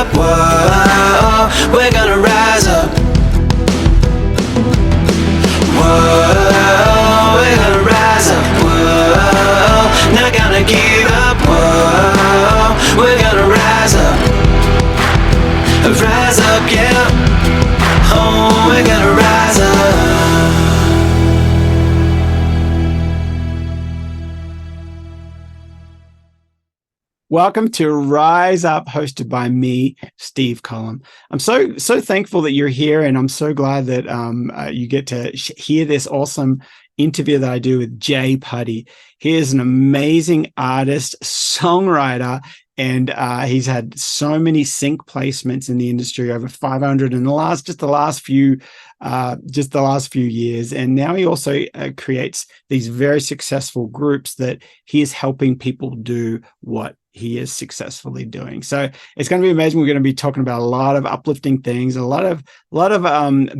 up. Whoa, we're gonna rise up. Whoa, we're gonna rise up. Whoa, not gonna give up. Whoa, we're gonna rise up. Rise up, yeah. Oh, we're gonna rise up. Welcome to Rise Up, hosted by me, Steve Collum. I'm so thankful that you're here, and I'm so glad that you get to hear this awesome interview that I do with Jay Putty. He is an amazing artist, songwriter, and he's had so many sync placements in the industry, over 500 in the last few years. And now he also creates these very successful groups that he is helping people do what he is successfully doing. So it's going to be amazing. We're going to be talking about a lot of uplifting things, a lot of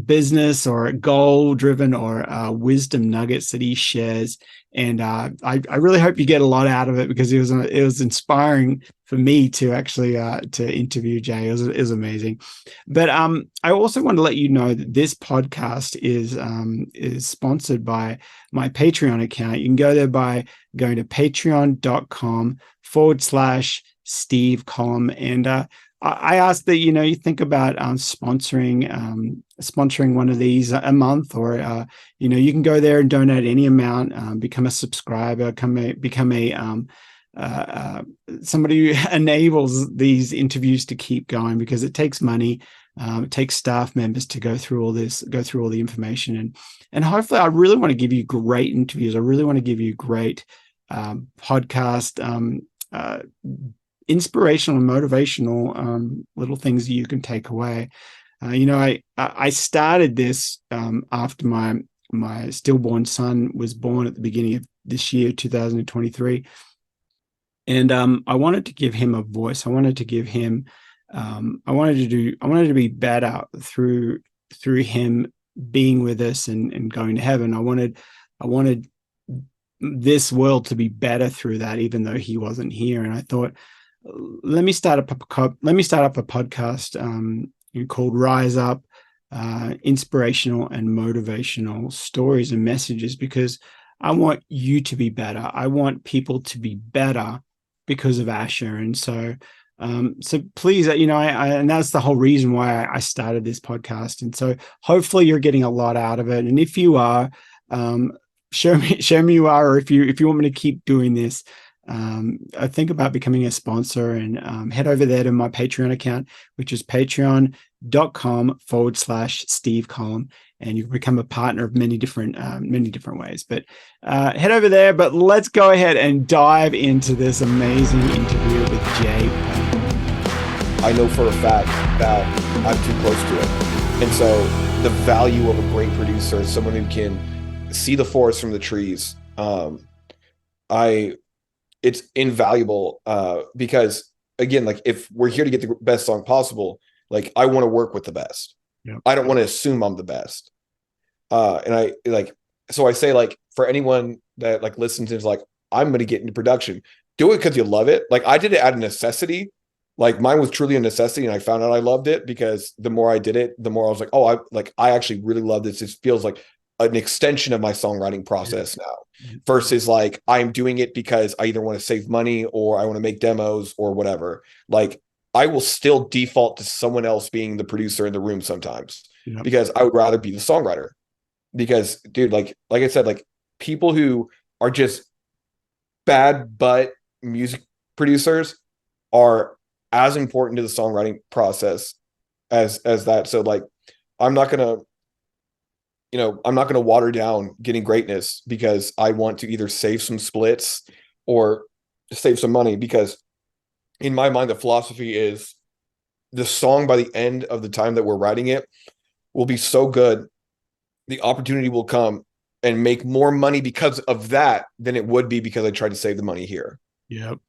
business or goal driven or wisdom nuggets that he shares. And I really hope you get a lot out of it, because it was inspiring for me to actually to interview Jay. It was amazing. But I also want to let you know that this podcast is sponsored by my Patreon account. You can go there by going to patreon.com/Steve Collum. And I ask that you think about sponsoring one of these a month, or you can go there and donate any amount, become a subscriber, become a somebody who enables these interviews to keep going, because it takes money. It takes staff members to go through all the information, and hopefully I really want to give you great interviews. I really want to give you great podcast, inspirational and motivational little things that you can take away. I started this after my stillborn son was born at the beginning of this year, 2023. And I wanted to give him a voice. I wanted to give him, I wanted to be better through him being with us and going to heaven. I wanted this world to be better through that, even though he wasn't here. And I thought, let me start up a podcast called Rise Up, inspirational and motivational stories and messages, because I want you to be better. I want people to be better because of Asher. And so please, and that's the whole reason why I started this podcast. And so hopefully you're getting a lot out of it. And if you are, show me you are, or if you want me to keep doing this, I think about becoming a sponsor, and head over there to my Patreon account, which is patreon.com/Steve Collum, and you can become a partner of many different ways. But head over there. But let's go ahead and dive into this amazing interview with Jay. I know for a fact that I'm too close to it, and so the value of a great producer is someone who can see the forest from the trees. It's invaluable, because again, like, if we're here to get the best song possible, like, I want to work with the best. Yep. I don't want to assume I'm the best. So I say, like, for anyone that like listens and is like, I'm going to get into production, do it because you love it. Like, I did it out of necessity. Like, mine was truly a necessity, and I found out I loved it, because the more I did it, the more I was like, oh, I actually really love this. It feels like an extension of my songwriting process now, versus like, I'm doing it because I either want to save money or I want to make demos or whatever. Like, I will still default to someone else being the producer in the room sometimes, because I would rather be the songwriter. Because, dude, like I said, like, people who are just bad butt music producers are as important to the songwriting process as that. So, like, I'm not gonna water down getting greatness because I want to either save some splits or save some money, because in my mind, the philosophy is the song, by the end of the time that we're writing it, will be so good, the opportunity will come and make more money because of that than it would be because I tried to save the money here. Yep.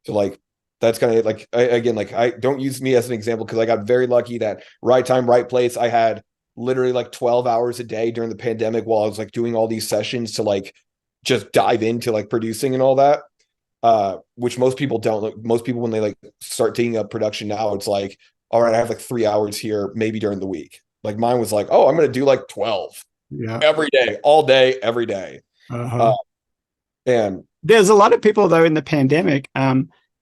So, like, that's kind of like, I don't use me as an example, because I got very lucky that right time, right place. I had literally like 12 hours a day during the pandemic while I was like doing all these sessions to like just dive into like producing and all that. Which most people don't. Most people, when they like start taking up production now, it's like all right, I have like 3 hours here, maybe during the week. Like mine was like, oh, I'm going to do like 12 every day, all day, every day. Uh-huh. And there's a lot of people though in the pandemic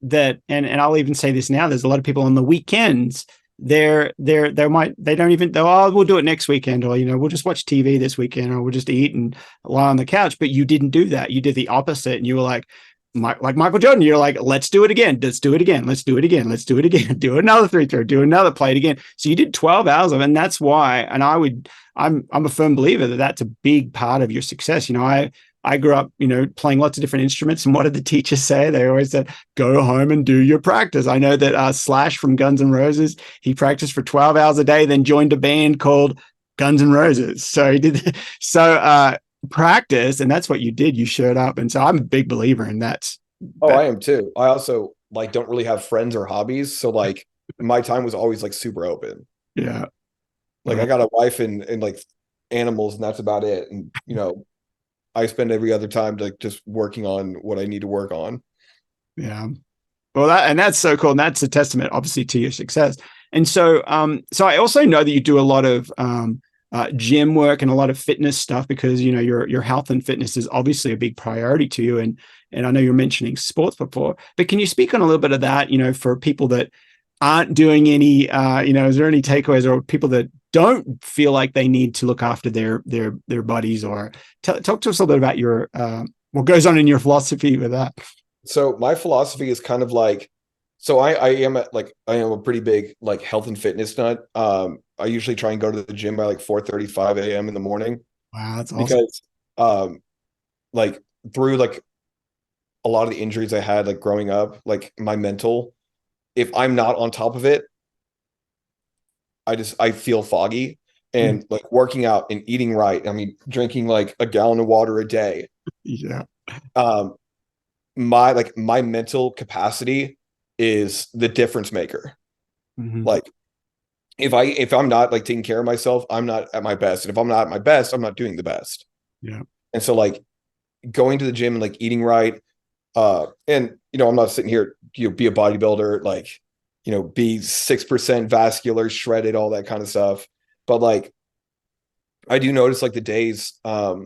that and I'll even say this now, there's a lot of people on the weekends they don't even oh, we'll do it next weekend, or we'll just watch TV this weekend, or we'll just eat and lie on the couch. But you didn't do that. You did the opposite, and you were like Michael Jordan. You're like, let's do it again. Let's do it again. Let's do it again. Let's do it again. Do another free throw. Do another, play it again. So you did 12 hours of it, and that's why. And I'm a firm believer that that's a big part of your success. I grew up, playing lots of different instruments. And what did the teachers say? They always said, go home and do your practice. I know that Slash from Guns N' Roses, he practiced for 12 hours a day, then joined a band called Guns N' Roses. So he did. So practice, and that's what you did. You showed up. And so I'm a big believer in that. Oh, I am too. I also like don't really have friends or hobbies. So like my time was always like super open. Yeah. Like I got a wife and like animals, and that's about it. And I spend every other time like just working on what I need to work on. Yeah. Well, that's so cool. And that's a testament, obviously, to your success. And so, so I also know that you do a lot of gym work and a lot of fitness stuff, because your health and fitness is obviously a big priority to you. And I know you're mentioning sports before, but can you speak on a little bit of that? For people that aren't doing any, is there any takeaways, or people that don't feel like they need to look after their bodies, or talk to us a little bit about your what goes on in your philosophy with that. So my philosophy is kind of like, so I am a pretty big like health and fitness nut. I usually try and go to the gym by like 4:35 a.m. in the morning. Wow, that's awesome. Because like through like a lot of the injuries I had like growing up, like my mental, if I'm not on top of it, I feel foggy. And like working out and eating right, I mean, drinking like a gallon of water a day. Yeah. My mental capacity is the difference maker. Mm-hmm. Like if I'm not like taking care of myself, I'm not at my best. And if I'm not at my best, I'm not doing the best. Yeah. And so like going to the gym and like eating right, and I'm not sitting here, be a bodybuilder, like, be 6% vascular, shredded, all that kind of stuff. But like, I do notice like the days that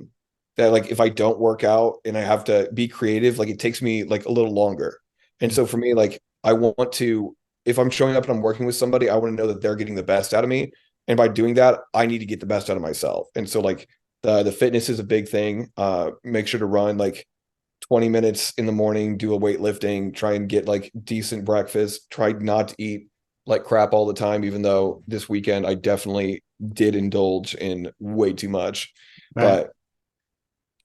like if I don't work out and I have to be creative, like it takes me like a little longer. And so for me, like I want to, if I'm showing up and I'm working with somebody, I want to know that they're getting the best out of me. And by doing that, I need to get the best out of myself. And so like the fitness is a big thing. Make sure to run like 20 minutes in the morning, do a weightlifting, try and get like decent breakfast, try not to eat like crap all the time, even though this weekend I definitely did indulge in way too much. Right.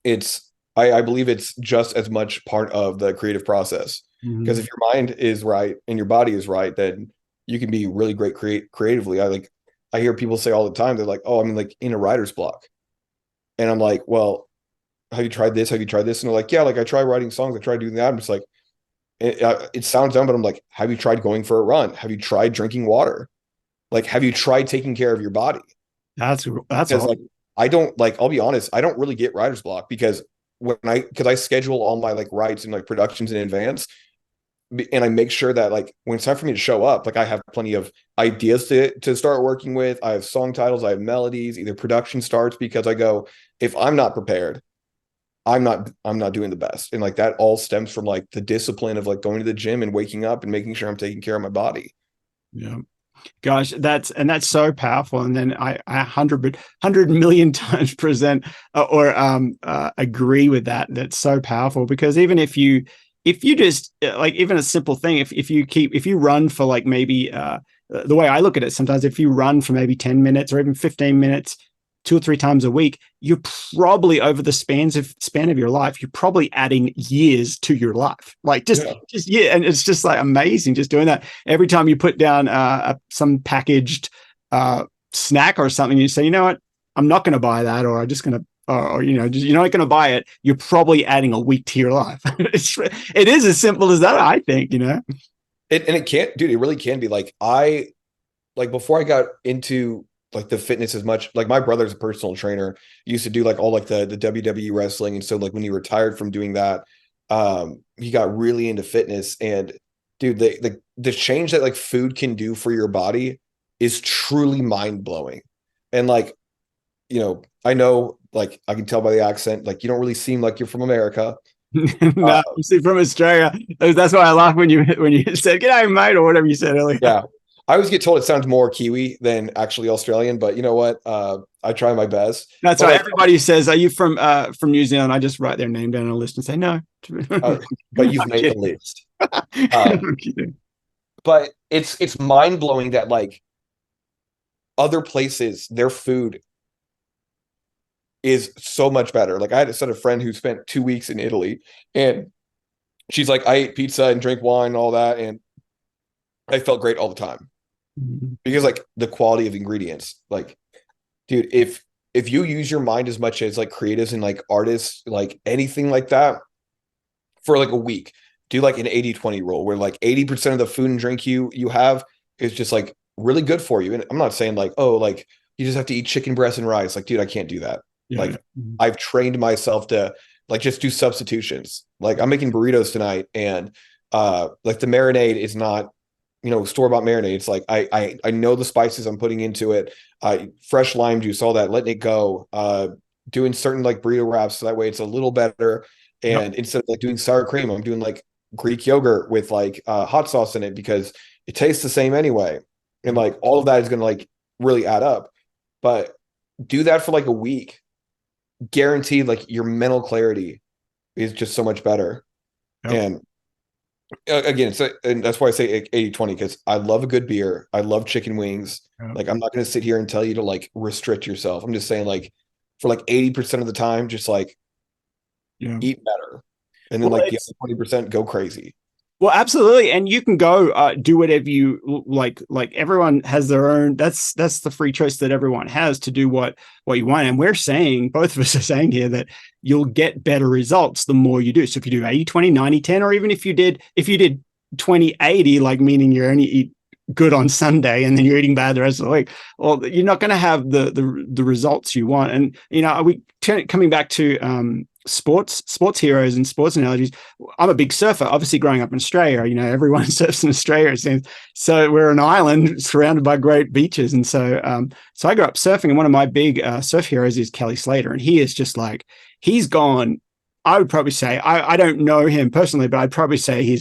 But I believe it's just as much part of the creative process, because if your mind is right and your body is right, then you can be really great creatively. I hear people say all the time, they're like, oh, I'm like in a writer's block. And I'm like, well, have you tried this? Have you tried this? And they're like, yeah, like I tried writing songs. I tried doing that. I'm just like, it sounds dumb, but I'm like, have you tried going for a run? Have you tried drinking water? Like, have you tried taking care of your body? That's like, I don't like, I'll be honest, I don't really get writer's block because because I schedule all my like writes and like productions in advance. And I make sure that like when it's time for me to show up, like I have plenty of ideas to start working with. I have song titles, I have melodies, either production starts, because I go, if I'm not prepared, I'm not doing the best. And like that all stems from like the discipline of like going to the gym and waking up and making sure I'm taking care of my body. Yeah. Gosh, that's so powerful. And then I 100 million times present agree with that. That's so powerful, because even if you just like, even a simple thing, if you run for like maybe the way I look at it, sometimes if you run for maybe 10 minutes or even 15 minutes 2 or 3 times a week, you're probably over the span of your life, you're probably adding years to your life. Like just and it's just like amazing just doing that. Every time you put down some packaged snack or something, you say, you know what, I'm not going to buy that, or I'm just going to, or you're not going to buy it. You're probably adding a week to your life. It is as simple as that, I think. It can't, dude. It really can be. Like before I got into like the fitness as much, like my brother's a personal trainer, used to do like all like the WWE wrestling. And so like when he retired from doing that, he got really into fitness. And dude, the change that like food can do for your body is truly mind-blowing. And like, I know, like, I can tell by the accent, like, you don't really seem like you're from America. No, I'm see from Australia. That's why I laughed when you said "G'day, mate" or whatever you said earlier. Yeah, I always get told it sounds more Kiwi than actually Australian, but you know what? I try my best. That's But right. like, Everybody says, "Are you from New Zealand?" I just write their name down on a list and say no. but you've made the list. I'm kidding. But it's mind-blowing that like other places, their food is so much better. Like I had a set of friend who spent 2 weeks in Italy, and she's like, I ate pizza and drink wine and all that, and I felt great all the time because like the quality of ingredients. Like, dude, if you use your mind as much as like creatives and like artists, like anything like that, for like a week, do like an 80-20 rule where like 80% of the food and drink you have is just like really good for you. And I'm not saying like, oh, like you just have to eat chicken breast and rice. Like, dude, I can't do that. Yeah. Like I've trained myself to like just do substitutions. Like I'm making burritos tonight, and like the marinade is not, store-bought marinade. It's like I know the spices I'm putting into it. Fresh lime juice, all that, letting it go. Doing certain like burrito wraps so that way it's a little better. And instead of like doing sour cream, I'm doing like Greek yogurt with like hot sauce in it because it tastes the same anyway. And like all of that is going to like really add up. But do that for like a week. Guaranteed, like your mental clarity is just so much better. Yep. And again, and that's why I say 80-20, because I love a good beer. I love chicken wings. Yep. Like I'm not going to sit here and tell you to like restrict yourself. I'm just saying like for like 80% of the time, just like eat better. And then like the other 20% go crazy. Well, absolutely. And you can go do whatever you like. Like everyone has their own, that's the free choice that everyone has to do what you want. And we're saying, both of us are saying here, that you'll get better results the more you do. So if you do 80-20, 90-10, or even if you did 20-80, like meaning you only eat good on Sunday and then you're eating bad the rest of the week, well, you're not going to have the results you want. And, coming back to, sports heroes and sports analogies. I'm a big surfer, obviously growing up in Australia, everyone surfs in Australia, it seems. So we're an island surrounded by great beaches. And so, I grew up surfing, and one of my big surf heroes is Kelly Slater. And he is just like, he's gone. I would probably say, I don't know him personally, but I'd probably say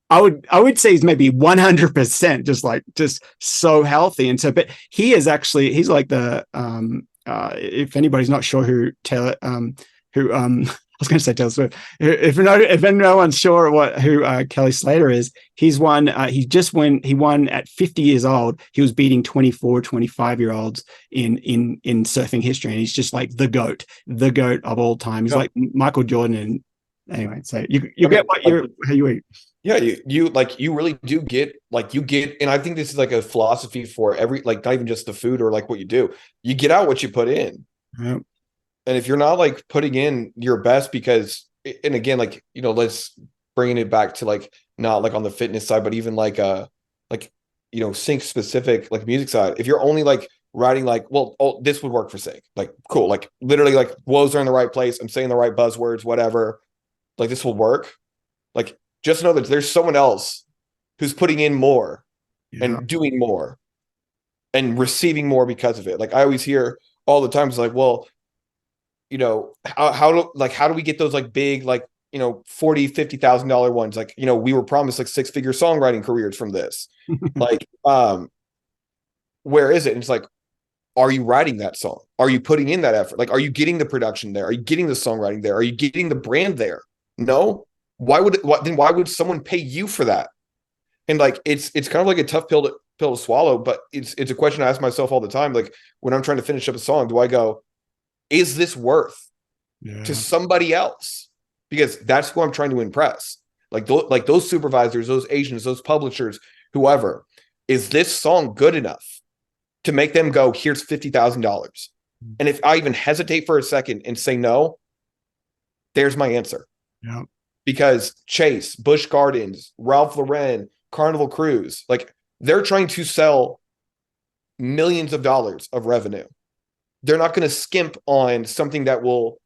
I would say he's maybe 100% just so healthy. And so, but he is actually, he's like the, if anybody's not sure who I was going to say Taylor Swift. If no one's sure who Kelly Slater is, he won at 50 years old. He was beating 24, 25-year-olds in surfing history. And he's just like the GOAT of all time. He's like Michael Jordan. And anyway, so you get how you eat. Yeah, you really do get, and I think this is like a philosophy for every, like not even just the food or like what you do. You get out what you put in. Yep. And if you're not like putting in your best, because, and again, like, let's bring it back to like, not like on the fitness side, but even like, sync specific, like music side. If you're only like writing like, well, oh, this would work for sync. Like, cool. Like literally like woes are in the right place. I'm saying the right buzzwords, whatever. Like this will work. Like, just know that there's someone else who's putting in more and doing more and receiving more because of it. Like I always hear all the time, it's like, well, how do we get those like big, like, $40,000-$50,000 ones? Like, we were promised like 6-figure songwriting careers from this. Like, where is it? And it's like, are you writing that song? Are you putting in that effort? Like, are you getting the production there? Are you getting the songwriting there? Are you getting the brand there? No. Why would someone pay you for that? And like, it's kind of like a tough pill to swallow, but it's a question I ask myself all the time. Like when I'm trying to finish up a song, do I go, is this worth to somebody else? Because that's who I'm trying to impress. Like those supervisors, those agents, those publishers, whoever, is this song good enough to make them go, here's $50,000? And if I even hesitate for a second and say no, there's my answer. Yeah. Because Chase, Busch Gardens, Ralph Lauren, Carnival Cruise, like they're trying to sell millions of dollars of revenue. They're not going to skimp on something that will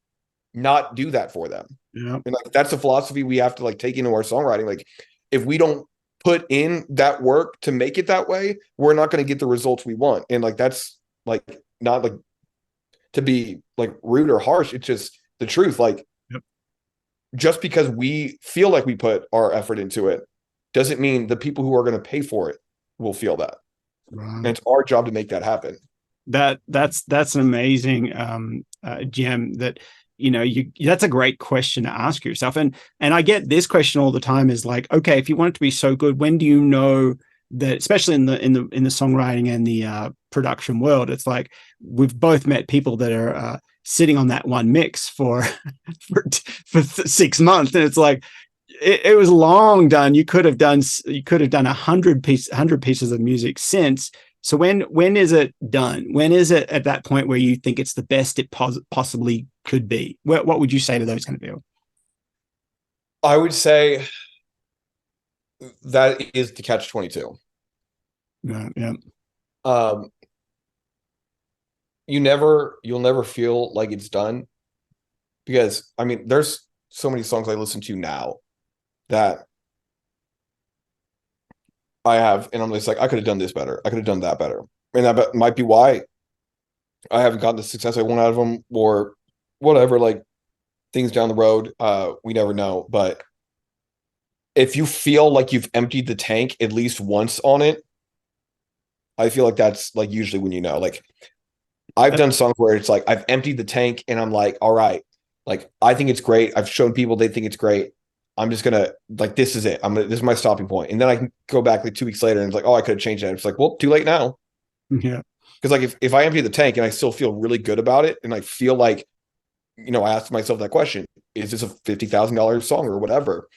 not do that for them. Yeah. And like, that's a philosophy we have to like take into our songwriting. Like if we don't put in that work to make it that way, we're not going to get the results we want. And like, that's like, not like to be like rude or harsh. It's just the truth. Like, Yep. just because we feel like we put our effort into it doesn't mean the people who are going to pay for it will feel that. Right. And it's our job to make that happen. That's an amazing gem that, you know, that's a great question to ask yourself. And I get this question all the time is like, okay, if you want it to be so good, when do you know that, especially in the songwriting and the production world, it's like, we've both met people that are sitting on that one mix for 6 months. And it's like, it was long done. You could have done 100 pieces of music since. So when is it done? When is it at that point where you think it's the best it possibly could be? What would you say to those kind of people? I would say that is the catch-22. Yeah. You'll never feel like it's done, because I mean, there's so many songs I listen to now that I have, and I'm just like, I could have done this better. I could have done that better. And that might be why I haven't gotten the success I want out of them, or whatever, like things down the road. We never know. But if you feel like you've emptied the tank at least once on it, I feel like that's like usually when you know. Like, I've done songs where it's like I've emptied the tank and I'm like, all right, like I think it's great. I've shown people they think it's great. I'm just gonna, like, this is it. This is my stopping point. And then I can go back like 2 weeks later and it's like, oh, I could have changed that. It's like, well, too late now. Yeah. Because like if I empty the tank and I still feel really good about it, and I feel like, you know, I asked myself that question, is this a $50,000 song or whatever?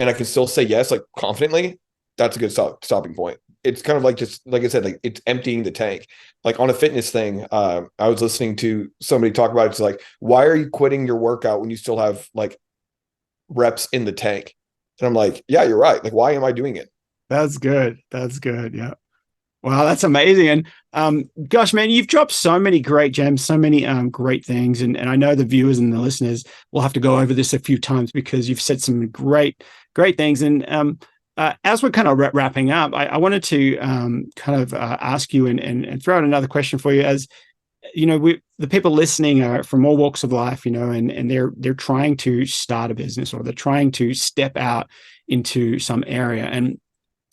And I can still say yes, like confidently, that's a good stopping point. It's kind of like, just like I said, like it's emptying the tank. Like on a fitness thing, I was listening to somebody talk about it. It's like, why are you quitting your workout when you still have like reps in the tank? And I'm like, yeah, you're right. Like, why am I doing it? That's good. Yeah. Wow, that's amazing. And gosh, man, you've dropped so many great gems, so many great things. And I know the viewers and the listeners will have to go over this a few times because you've said some great things. And as we're kind of wrapping up, I wanted to kind of ask you and throw out another question for you. As you know, the people listening are from all walks of life, you know, and they're trying to start a business, or they're trying to step out into some area. And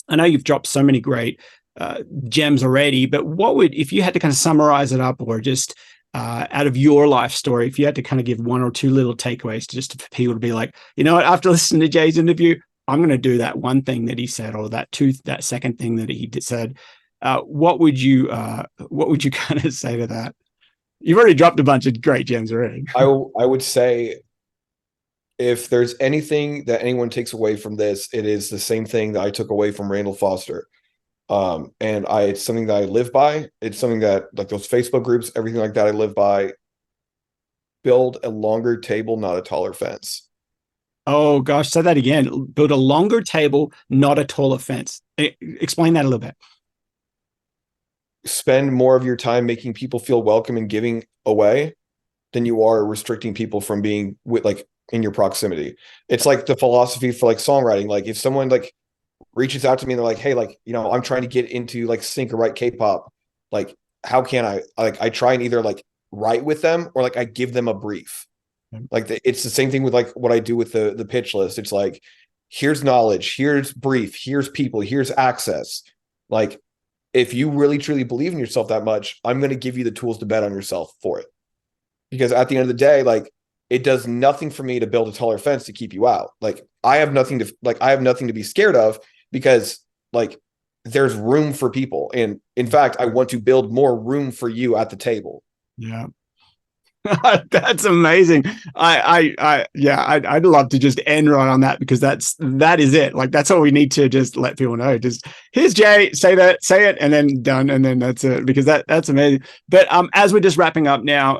I know you've dropped so many great gems already, but what would, if you had to kind of summarize it up, or just out of your life story, if you had to kind of give one or two little takeaways just for people to be like, you know what, after listening to Jay's interview, I'm going to do that one thing that he said, or that second thing that he said. What would you kind of say to that? You've already dropped a bunch of great gems already. I would say, if there's anything that anyone takes away from this, it is the same thing that I took away from Randall Foster. And it's something that I live by. It's something that, like those Facebook groups, everything like that, I live by. Build a longer table, not a taller fence. Oh gosh, say that again. Build a longer table, not a taller fence. Explain that a little bit. Spend more of your time making people feel welcome and giving away than you are restricting people from being with, like, in your proximity. It's like the philosophy for like songwriting. Like if someone like reaches out to me and they're like, hey, like, you know, I'm trying to get into like sync or write K-pop. Like, how can I try and either like write with them, or like I give them a brief. Like it's the same thing with like what I do with the pitch list. It's like, here's knowledge, here's brief, here's people, here's access. Like, if you really truly believe in yourself that much, I'm going to give you the tools to bet on yourself for it. Because at the end of the day, like, it does nothing for me to build a taller fence to keep you out. Like, I have nothing to be scared of, because like there's room for people. And in fact, I want to build more room for you at the table. Yeah. That's amazing. I'd love to just end right on that, because that is it. Like, that's all we need to just let people know. Just, here's Jay, say it, and then done, and then that's it. Because that's amazing. But as we're just wrapping up now,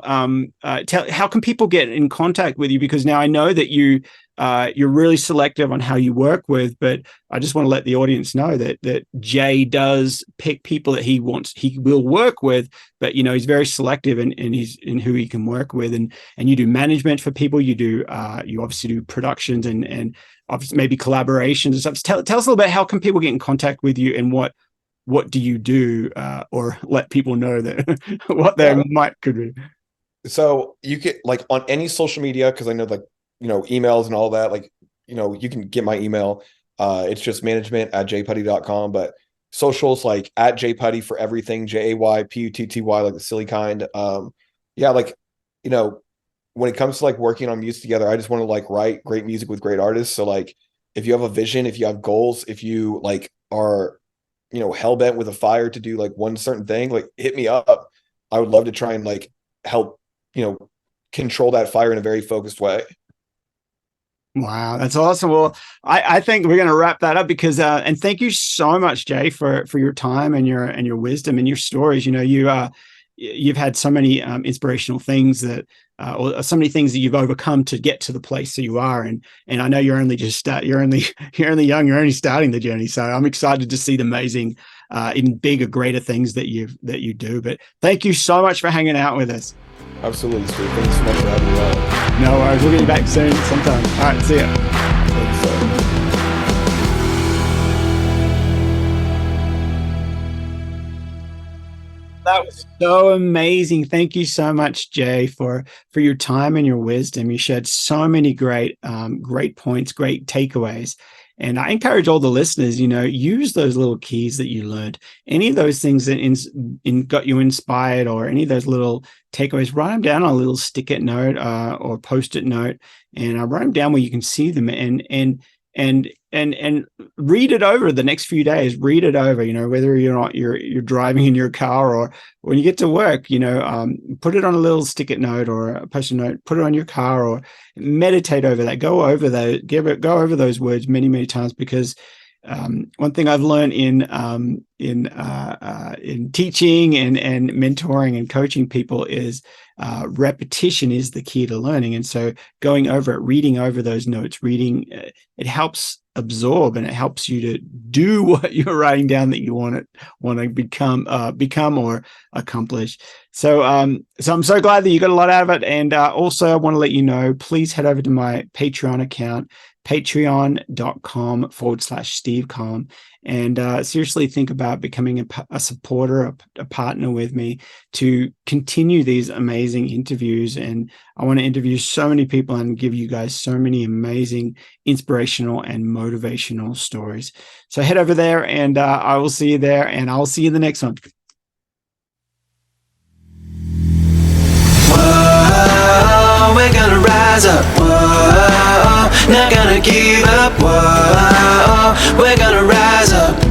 how can people get in contact with you? Because now I know that you you're really selective on how you work with, but I just want to let the audience know that Jay does pick people that he will work with, but he's very selective in who he can work with. And you do management for people, you obviously do productions and obviously maybe collaborations and stuff. Tell us a little bit, how can people get in contact with you, and what do you do, or let people know that what they could be. So you get like on any social media, because I know like emails and all that, like you can get my email. It's just management@jputty.com, but socials like @jputty for everything, JAYPUTTY, like the silly kind. Yeah, like when it comes to like working on music together, I just want to like write great music with great artists. So like if you have a vision, if you have goals, if you like are hell bent with a fire to do like one certain thing, like hit me up. I would love to try and like help control that fire in a very focused way. Wow, that's awesome. Well, I think we're going to wrap that up because and thank you so much, Jay, for your time and your wisdom and your stories. You've had so many inspirational things that or so many things that you've overcome to get to the place that you are, and I know you're only just you're only young, you're only starting the journey. So I'm excited to see the amazing, even bigger, greater things that you do. But thank you so much for hanging out with us. Absolutely, Steve. Thanks so much for having me on. No worries. We'll get you back soon sometime. All right, see ya. Thanks, That was so amazing. Thank you so much, Jay, for your time and your wisdom. You shared so many great points, great takeaways. And I encourage all the listeners, use those little keys that you learned. Any of those things that got you inspired, or any of those little takeaways, write them down on a little stick-it note or post-it note, and write them down where you can see them, and read it over the next few days. Read it over, whether you're driving in your car or when you get to work, put it on a little stick-it note or a post-it note, put it on your car, or meditate over that. Go over those words many, many times, because one thing I've learned in teaching and mentoring and coaching people is repetition is the key to learning. And so going over it, reading over those notes, it helps absorb, and it helps you to do what you're writing down that you want to become or accomplish. So I'm so glad that you got a lot out of it. And also I want to let you know, please head over to my Patreon account, patreon.com/Steve Kalm, and seriously think about becoming a supporter, a partner with me to continue these amazing interviews. And I want to interview so many people and give you guys so many amazing inspirational and motivational stories. So head over there, and I will see you there, and I'll see you in the next one. Whoa, we're gonna rise up. Whoa, not gonna give up. Whoa, we're gonna rise up.